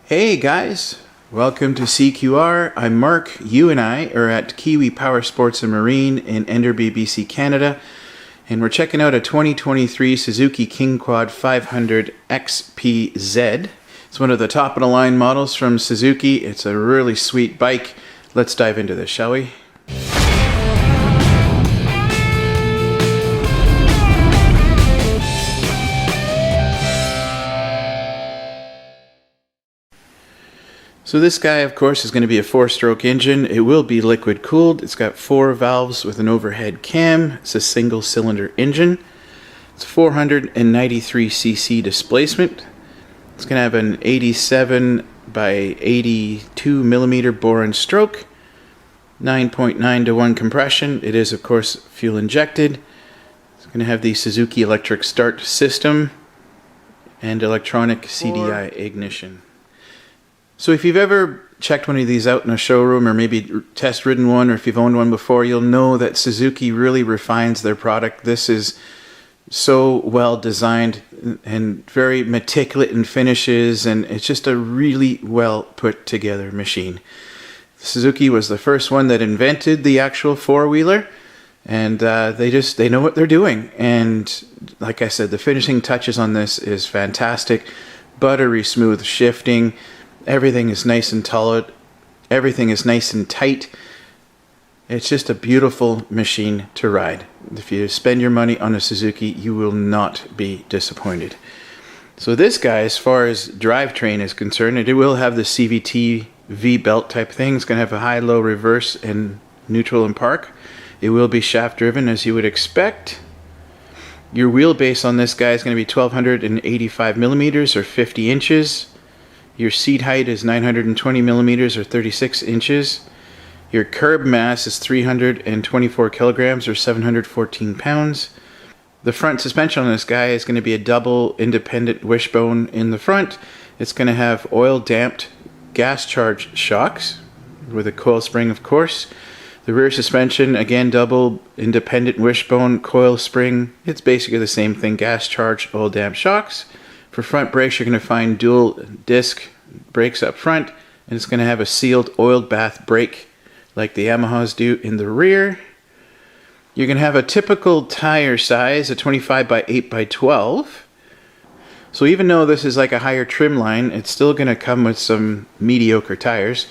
Hey guys, welcome to CQR. I'm Mark. You and I are at KIWI Power Sports and Marine in Enderby, BC, Canada, and we're checking out a 2023 Suzuki Kingquad 500 XPZ. It's one of the top of the line models from Suzuki. It's a really sweet bike. Let's dive into this, shall we? So this guy, of course, is going to be a 4-stroke engine. It will be liquid cooled. It's got 4 valves with an overhead cam. It's a single cylinder engine. It's 493cc displacement. It's going to have an 87 by 82 millimeter bore and stroke. 9.9 to 1 compression. It is, of course, fuel injected. It's going to have the Suzuki electric start system and electronic CDI ignition. So if you've ever checked one of these out in a showroom or maybe test ridden one, or if you've owned one before, you'll know that Suzuki really refines their product. This is so well designed and very meticulous in finishes, and it's just a really well put together machine. Suzuki was the first one that invented the actual four-wheeler, and they know what they're doing. And like I said, the finishing touches on this is fantastic. Buttery smooth shifting. Everything is nice and taut. Everything is nice and tight. It's just a beautiful machine to ride. If you spend your money on a Suzuki, you will not be disappointed. So this guy, as far as drivetrain is concerned, it will have the CVT V-belt type thing. It's going to have a high-low reverse and neutral and park. It will be shaft driven, as you would expect. Your wheelbase on this guy is going to be 1285 millimeters or 50 inches. Your seat height is 920 millimeters or 36 inches. Your curb mass is 324 kilograms or 714 pounds. The front suspension on this guy is going to be a double independent wishbone in the front. It's going to have oil damped gas charged shocks with a coil spring, of course. The rear suspension, again, double independent wishbone coil spring. It's basically the same thing, gas charged oil damped shocks. For front brakes, you're going to find dual disc brakes up front, and it's going to have a sealed oiled bath brake like the Yamahas do in the rear. You're going to have a typical tire size, a 25 by 8 by 12. So even though this is like a higher trim line, it's still going to come with some mediocre tires.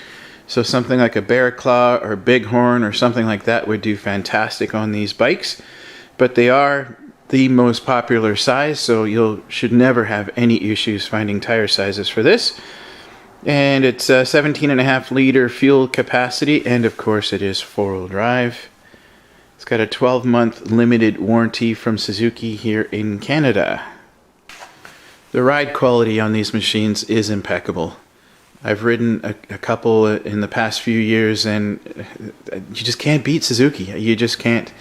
So something like a Bear Claw or Bighorn or something like that would do fantastic on these bikes. But they are the most popular size, so you should never have any issues finding tire sizes for this. And it's a 17.5 liter fuel capacity, and of course it is 4-wheel drive. It's got a 12-month limited warranty from Suzuki here in Canada. The ride quality on these machines is impeccable. I've ridden a couple in the past few years, and you just can't beat Suzuki. You just can't.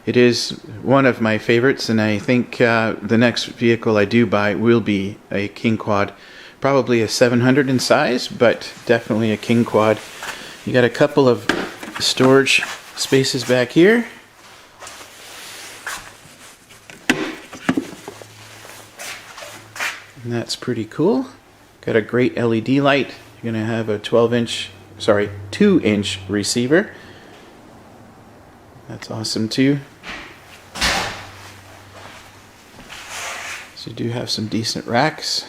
It is one of my favorites, and I think the next vehicle I do buy will be a Kingquad. Probably a 700 in size, but definitely a Kingquad. You got a couple of storage spaces back here. And that's pretty cool. Got a great LED light. You're going to have a 2-inch receiver. That's awesome too. So you do have some decent racks.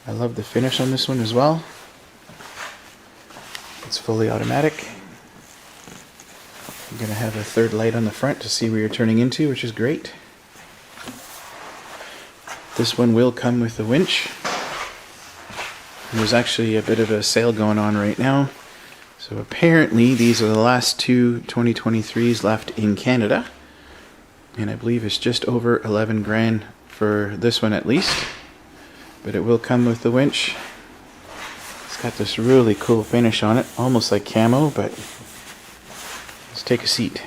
I love the finish on this one as well. It's fully automatic. You're going to have a third light on the front to see where you're turning into, which is great. This one will come with a winch. And there's actually a bit of a sale going on right now. So apparently these are the last two 2023s left in Canada. And I believe it's just over 11 grand for this one at least. But it will come with the winch. It's got this really cool finish on it, almost like camo, but let's take a seat.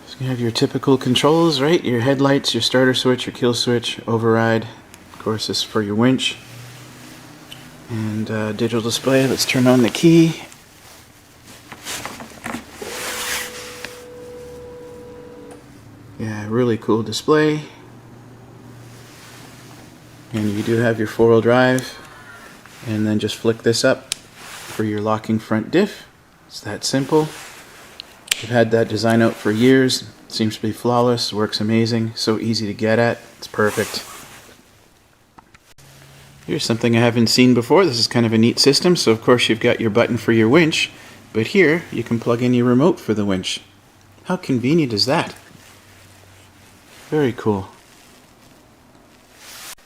So you have your typical controls, right? Your headlights, your starter switch, your kill switch, override. Of course, this is for your winch. And digital display. Let's turn on the key. Yeah, really cool display. And you do have your 4-wheel drive, and then just flick this up for your locking front diff. It's that simple. I've had that design out for years. It seems to be flawless, works amazing, so easy to get at. It's perfect. Here's something I haven't seen before. This is kind of a neat system. So of course you've got your button for your winch, but here you can plug in your remote for the winch. How convenient is that? Very cool.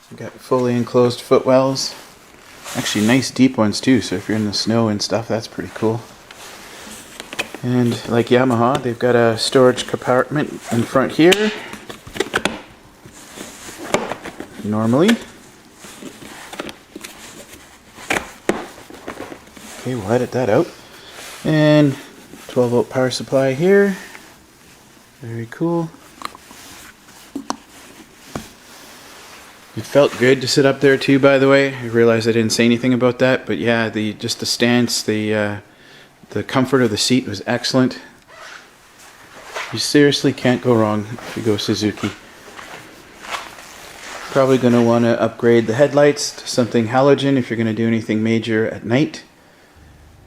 You've got fully enclosed footwells. Actually nice deep ones too, so if you're in the snow and stuff, that's pretty cool. And like Yamaha, they've got a storage compartment in front here. Normally. Okay, we'll edit that out. And 12-volt power supply here. Very cool. It felt good to sit up there too, by the way. I realized I didn't say anything about that, but yeah, just the stance, the comfort of the seat was excellent. You seriously can't go wrong if you go Suzuki. Probably going to want to upgrade the headlights to something halogen if you're going to do anything major at night.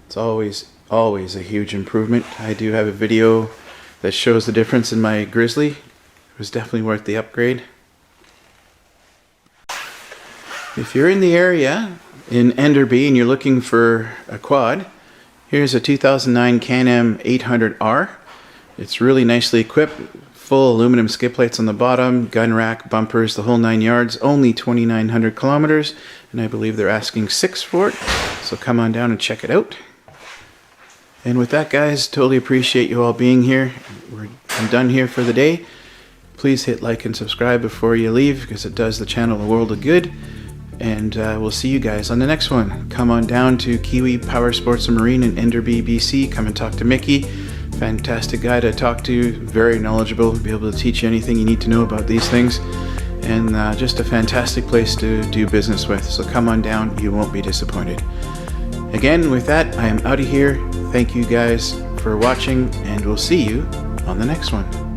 It's always a huge improvement. I do have a video that shows the difference in my Grizzly. It was definitely worth the upgrade. If you're in the area in Enderby and you're looking for a quad, here's a 2009 Can-Am 800R. It's really nicely equipped, full aluminum skid plates on the bottom, gun rack, bumpers, the whole 9 yards, only 2,900 kilometers, and I believe they're asking $6 for it, so come on down and check it out. And with that, guys, totally appreciate you all being here. I'm done here for the day. Please hit like and subscribe before you leave, because it does the channel a world of good. And we'll see you guys on the next one. Come on down to KIWI Power Sports and Marine in Enderby, BC. Come and talk to Mickey. Fantastic guy to talk to. Very knowledgeable. Be able to teach you anything you need to know about these things. And just a fantastic place to do business with. So come on down. You won't be disappointed. Again, with that, I am out of here. Thank you guys for watching, and we'll see you on the next one.